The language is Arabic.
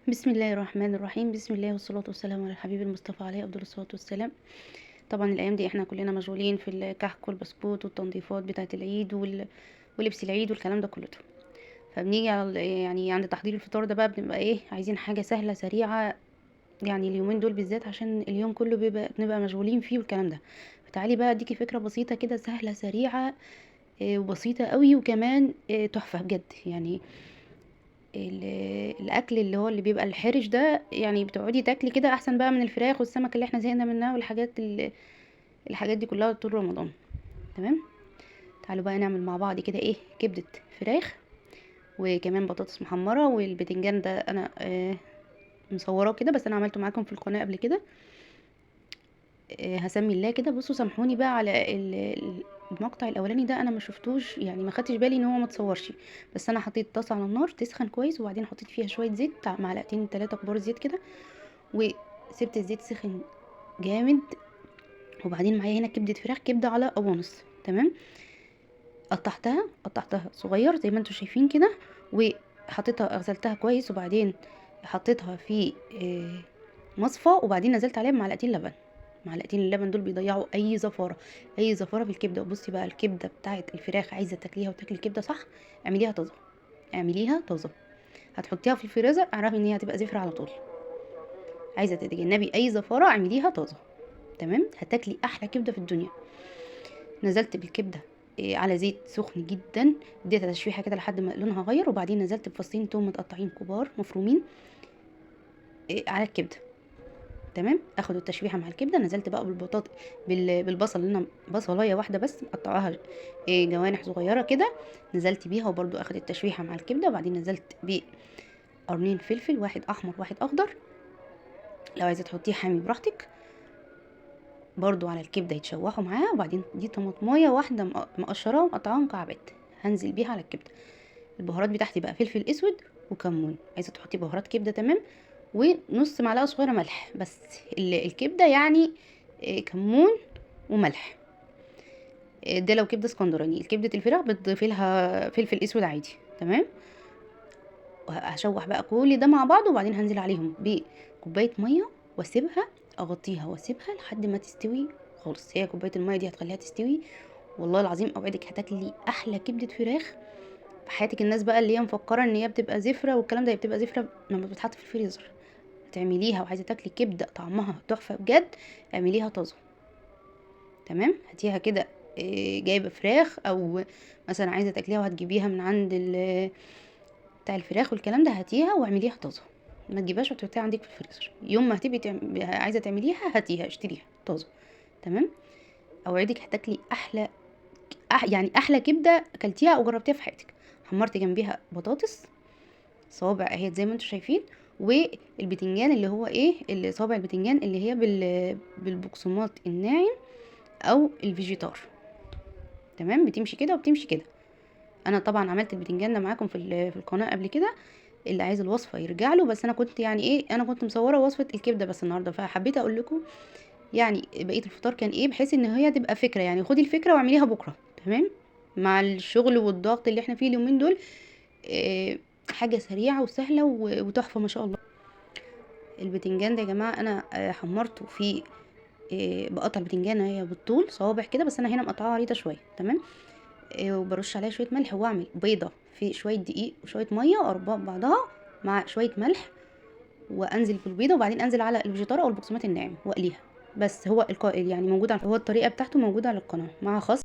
بسم الله الرحمن الرحيم. بسم الله والصلاة والسلام على الحبيب المصطفى عليه أفضل الصلاة والسلام. طبعا الأيام دي احنا كلنا مشغولين في الكحك والبسكوت والتنظيفات بتاعة العيد ولبس العيد والكلام ده كله. فبنيجي على يعني عند تحضير الفطار ده بقى بنبقى ايه عايزين حاجة سهلة سريعة. يعني اليومين دول بالذات عشان اليوم كله بنبقى مشغولين فيه والكلام ده. فتعالي بقى اديكي فكرة بسيطة كده سهلة سريعة. وبسيطة قوي وكمان تحفة بجد يعني. الاكل اللي هو اللي بيبقى الحرش ده يعني بتقعدي تاكلي كده احسن بقى من الفراخ والسمك اللي احنا زهقنا منها والحاجات الحاجات دي كلها طول رمضان. تمام. تعالوا بقى نعمل مع بعض كده ايه كبدة فراخ وكمان بطاطس محمرة والبتنجان ده انا مصوراه كده، بس انا عملته معاكم في القناة قبل كده. هسمي الله كده. بصوا سامحوني بقى على المقطع الاولاني ده انا ما شفتوش، يعني ما خدتش بالي ان هو ما اتصورش. بس انا حطيت طاسه على النار تسخن كويس وبعدين حطيت فيها شويه زيت بتاع معلقتين 3 كبار زيت كده، وسبت الزيت سخن جامد. وبعدين معايا هنا كبده فراخ، كبده على قوانص. تمام. قطعتها صغير زي ما انتم شايفين كده، وحطيتها غسلتها كويس وبعدين حطيتها في مصفى، وبعدين نزلت عليها بمعلقتين لبن. معلقتين اللبن دول بيضيعوا اي زفاره، اي زفاره في الكبده. وبصي بقى الكبده بتاعت الفراخ عايزه تاكليها وتاكلي الكبده صح، اعمليها طازه. اعمليها طازه. هتحطيها في الفريزر اعرفي ان هي هتبقى زفره على طول. عايزه تتجنبي اي زفاره اعمليها طازه. تمام. هتاكلي احلى كبده في الدنيا. نزلت بالكبده على زيت سخن جدا، اديتها تشويحه كده لحد ما لونها غير، وبعدين نزلت بفصين توم متقطعين كبار مفرومين على الكبده. تمام. اخد التشويحه مع الكبده، نزلت بقى بالبصل اللي انا بصلايه واحده بس مقطعاها جوانح صغيره كده، نزلت بيها وبرضو اخد التشويحه مع الكبده، وبعدين نزلت بقرنين فلفل، واحد احمر واحد اخضر، لو عايزه تحطيه حامي براحتك، برضو على الكبده يتشوحوا معاها. وبعدين دي طماطمايه واحده مقشراها ومقطعاها مكعبات هنزل بيها على الكبده. البهارات بتاعتي بقى فلفل اسود وكمون، عايزه تحطي بهارات كبده تمام، ونص معلقه صغيره ملح بس. الكبده يعني كمون وملح. ده لو كبده اسكندراني. الكبده الفراخ بتضيفي لها فلفل اسود عادي. تمام. وهشوح بقى كل ده مع بعض، وبعدين هنزل عليهم بكوبايه ميه واسيبها، اغطيها واسيبها لحد ما تستوي خالص. هي كوبايه الميه دي هتخليها تستوي، والله العظيم اوعدك هتاكلي احلى كبده فراخ في حياتك. الناس بقى اللي هي مفكره ان هي بتبقى زفره والكلام ده، هي بتبقى زفره لما بتتحط في الفريزر. تعمليها وعايزه تاكلي كبده طعمها تحفه بجد، اعمليها طازه. تمام. هاتيها كده جايبه فراخ، او مثلا عايزه تاكليها وهتجيبيها من عند بتاع الفراخ والكلام ده، هاتيها واعمليها طازه. ما تجيبهاش وتحطيها عندك في الفريزر. يوم ما هتبقي عايزه تعمليها هاتيها اشتريها طازه. تمام. اوعدك هتاكلي احلى يعني احلى كبده اكلتيها او جربتيها في حياتك. حمرت جنبيها بطاطس صوابع اهي زي ما انتم شايفين، والبتنجان اللي هو ايه اللي صوابع البتنجان اللي هي بالبقسماط الناعم او الفيجيتار. تمام. بتمشي كده وبتمشي كده. انا طبعا عملت البتنجان ده معاكم في القناه قبل كده، اللي عايز الوصفه يرجع له. بس انا كنت يعني ايه انا كنت مصوره وصفه الكبده بس النهارده، فحبيت اقول لكم يعني بقيه الفطار كان ايه، بحيث ان هي تبقى فكره. يعني خدي الفكره واعمليها بكره. تمام. مع الشغل والضغط اللي احنا فيه اليومين دول، إيه حاجه سريعه وسهله وتحفه ما شاء الله. البتنجان ده يا جماعه انا حمرته في بقطع البتنجان هي بالطول صوابع كده، بس انا هنا مقطعاها عريضه شويه. تمام. وبرش عليها شويه ملح، واعمل بيضه في شويه دقيق وشويه ميه واربطها ببعضها مع شويه ملح، وانزل بالبيضه، وبعدين انزل على الفيجيتار او البقسماط الناعم واقليها. بس هو يعني موجود هو الطريقه بتاعته موجوده على القناه مع خس.